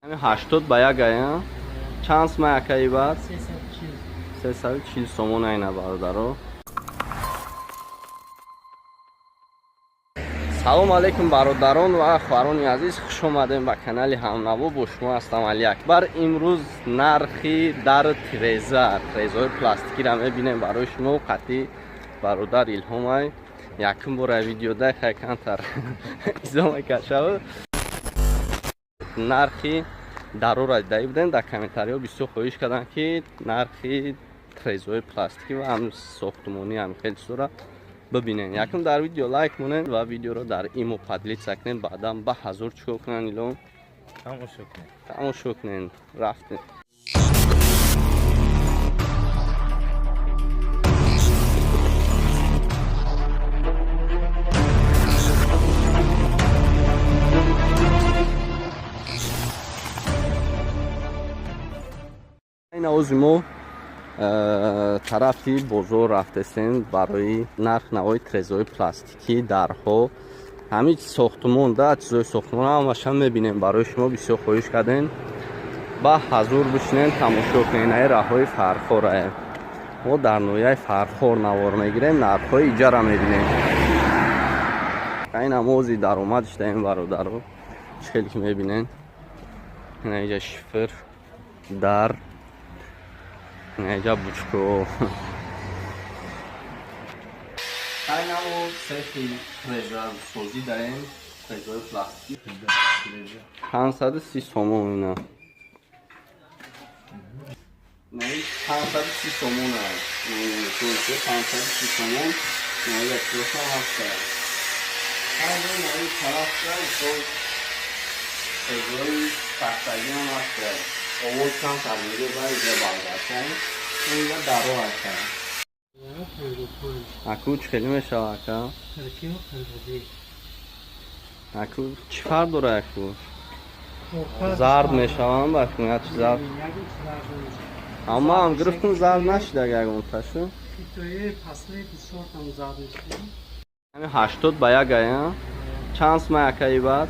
همین 80 با یک aya. چند سوم یکی بعد 340 سومون اینا برادرو. سلام علیکم برادران و خواهران عزیز، خوش اومدین به کانال همنوا. با شما هستم علی اکبر. امروز نرخی در تریزای پلاستیکی را میبینیم برای شما. قطعی برادر الهام یکم بار ویدیو ده کانتر ازام کشاو نرخی ضرور دیده بودن در کامنتاری ها بسیار خواهش کردن که نرخی تریزای پلاستیکی و هم ساختمانی هم خیلی سورا ببینین. یکم در ویدیو لایک مونین و ویدیو رو در ایمو پدلیت سکنین، بعدم به حضور چکو کنن ایلون تماشا کنین. رفتین این اوزیمو طرفی بزرگ رفتستین برای نرخ نوای تریزای پلاستیکی درها همین ساختمون ده چیزای ساختمون هم وشم میبینیم. برای شما بسیار خواهش کردین با حضور بشینین تماشا کنین. این راههای فرخوره ما در نوعی فرخور نوار میگیریم، نرخهای ایجار هم میبینیم. این موزی در اومدش ده این برادر رو چخیلی که میبینین. این اینجا شفر در اینجا بوچکو این همون سیخی تریزر سوزی داریم. تریزر پلاستیکی 530 سومون اینا نه 530 سومون هست. 530 سومون نه یک روشن هست. این این طرف داریم تریزر پلاستیکی هم هست. اول کم تبلیغی باید بازداشتن اینجا درو هستن. اکو چخیلی میشه اکا؟ اکو چی فرق داره اکو؟ زرد میشه هم بکنی یا چی زرد؟ اما هم گرفتون زرد نشده اگه اون تشو؟ همین 80 با یک aya. چند سوم یکی بعد؟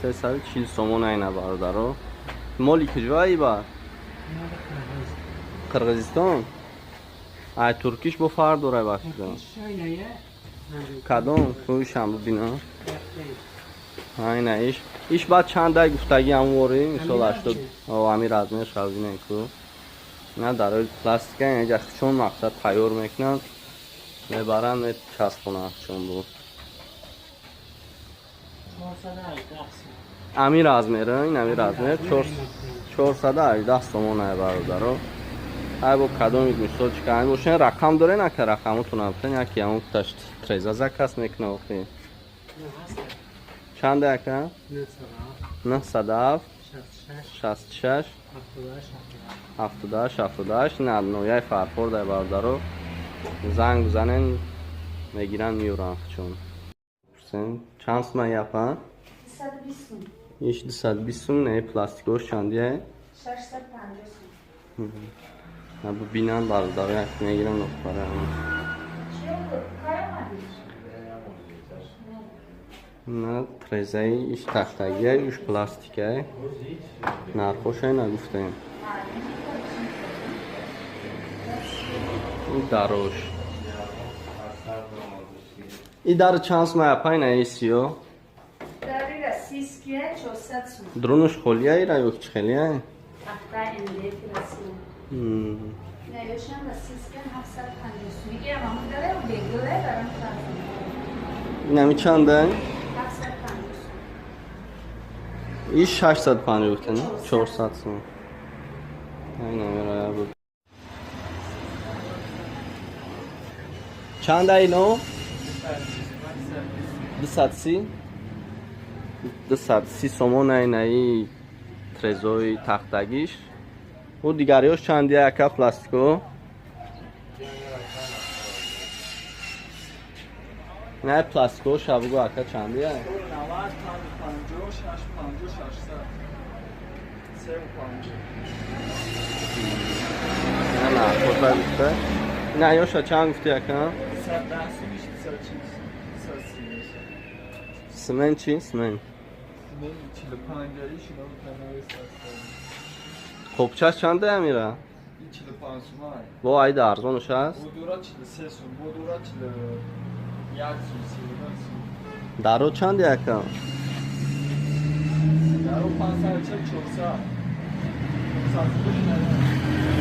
340 سومون اینا برادرو. مالی کجایی با؟ قرغیزستان. ای ترکیش با فرق داره باشیدن. کدام؟ تویش هم ببینم. اینه ایش بعد چند دای گفتگی هم واری مثال 80 و همین رزمش خوزینه که نه در پلاستیکه اینجا چون مقصد تیار میکنن میبرن میچسبونن چون بود امیر از میره. این امیر از میره 418 سومون های برادرو. های با کدامی مثال چکنی باشین رقم داره نه که رقمتون هم بتن یکی همون تشت تریزه زکست میکنه وقتی چند یکه؟ 907 66 78 نه نویه فرخور ده برادرو. زنگ بزنین میگیرن میورن چون چند سمه یپن؟ 220 سوم نه پلاستیکوش چندیه؟ 650 سوم. نه ببینن برادر یک میگیرن نفره نه تریزه ایش تختگیه ایش پلاستیکه نرخوش های نگفتیم. این دروش این در چند سمه یپای نه ایسیو؟ درونش خلیه ای را یک چه خلیه ای؟ این همی چنده؟ ایش 650 بکنه 400 سون. این همی رایه بود چند اینو؟ 230 سومون اینایی تریزوی تختگیش و دیگریاش چندیه اکا پلاستیکو؟ نه پلاستیکو شبگو اکا چندیه؟ 90 50 60 50 60 نه خورده بیسته نه یاشا چند گفتی اکا؟ 110 سومیش 130 سمن چی؟ سمن خب چه چنده امیره؟ 45 تومن. با عید ارزانش هست؟ بودورا 43 سوم، بودورا 41 سوم، 32 سوم. درو چند یکم؟ درو 540 400. 400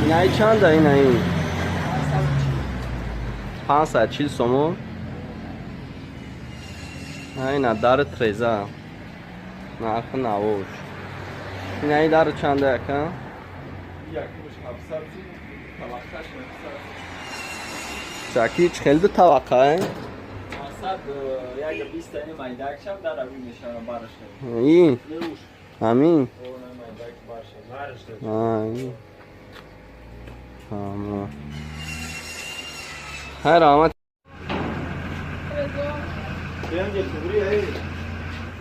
این ای چنده این ای؟ 540. 540 سومون؟ این در تریزه نرخ نوش. این ای در چنده یکم؟ یکمش 700 طبقهش 900. چکی چه خیلی طبقه ای؟ 500 یک 20 تا این مایدکشم در روی نشانم برش کنم. این؟ نروش. همین؟ اون مایدک برش برش این تمام هر آمد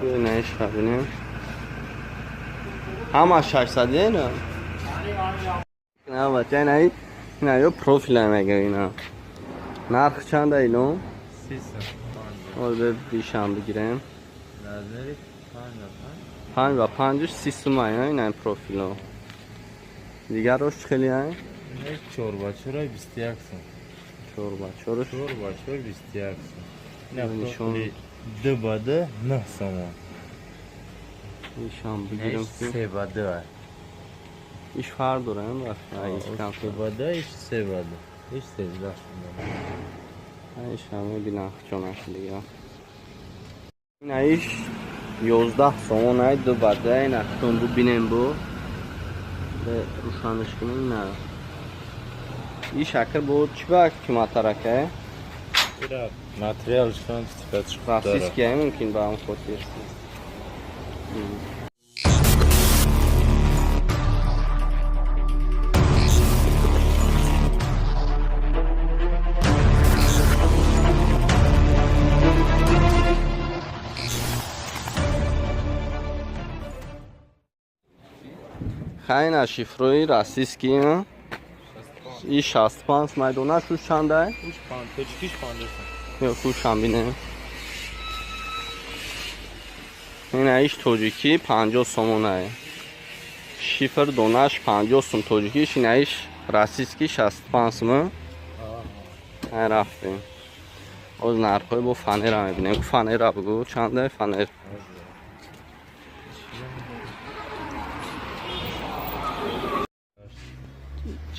نهش ببینیم همه 600 نه؟ نه بچه نه نه یه پروفیل هم اگه اینا نرخ چند اینو؟ 300 به بیشم بگیرم 5 و 5 300 این پروفیل ها دیگر روش خیلی هست؟ چوربا چورای 21 سن چوربا چورش؟ چوربا چور 21 سن نشون دو باده 9 سمان نشان بگیرم که 3 باده ایش فرق داره هم رفت دو باده ایش 3 باده ایش 13 ایش همه بینم چونش دیگه این ایش 11 سمان های دو باده این اختون بو بینیم بو به روشانش کنیم نه این شکر بود چی باید که مطرکه؟ ماتریال شون سپیدش رفسیس که ممکن با هم خود بیرسید خیلی نشیفروی رسیس که این این 65 میدونه شوش چنده؟ خوش پاند پچکیش پانده سن یا خوش هم بینه این ایش توجیکی 50 سومونه شیفر دونش 50 سوم توجیکیش این ایش رسیسکی 65 سومه رفتیم از نرخوی با فنه را میبینیم که فنه را بگو چنده فنه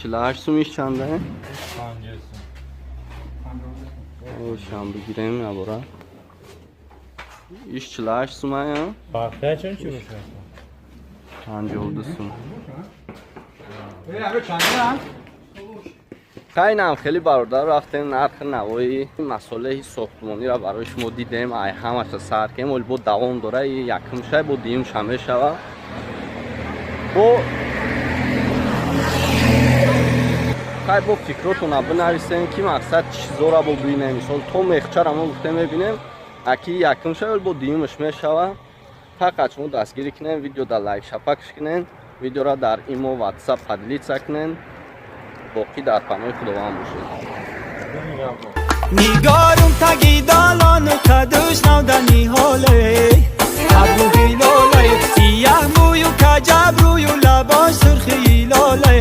48 سومیش چنده؟ 50 سن شام بگیریم نباره ایش 48 سومه یا؟ باقیه چون چی باشه؟ 52 سوم همه چنده هم؟ خیلی هم خیلی برادر رفتیم نرخ نوایی مسئله ساختمانی را برای شما دیدیم ای همش سر کنیم ولی بود دوام داره یکم شد بود دیم شمه شود خیلی با فکراتون بنویسیم که مقصد چیزا را ببینیم مثال تو مخچر همه گفته میبینیم اکی یکم شد ولی بود دیمش میشود فقط شما دستگیری کنین ویدیو در لایک شپکش کنین ویدیو را در ایمو واتساپ پدلیت کنین باقی در پناه خداوند باشید Nigarum tagi dalanu kadush navdani hole Abru hilole Siyah buyu kajabruyu labash surkhi lole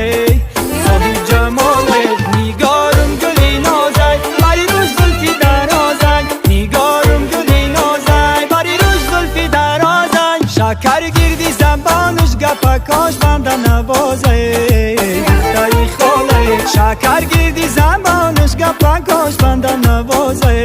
Sahi jamale Nigarum guli nazay Bari rush zulfi darazay Nigarum guli nazay Bari rush zulfi darazay Shakar girdi zabanush gapakash banda navazay Dayi khole Shakar girdi zabanush gapakash banda navazay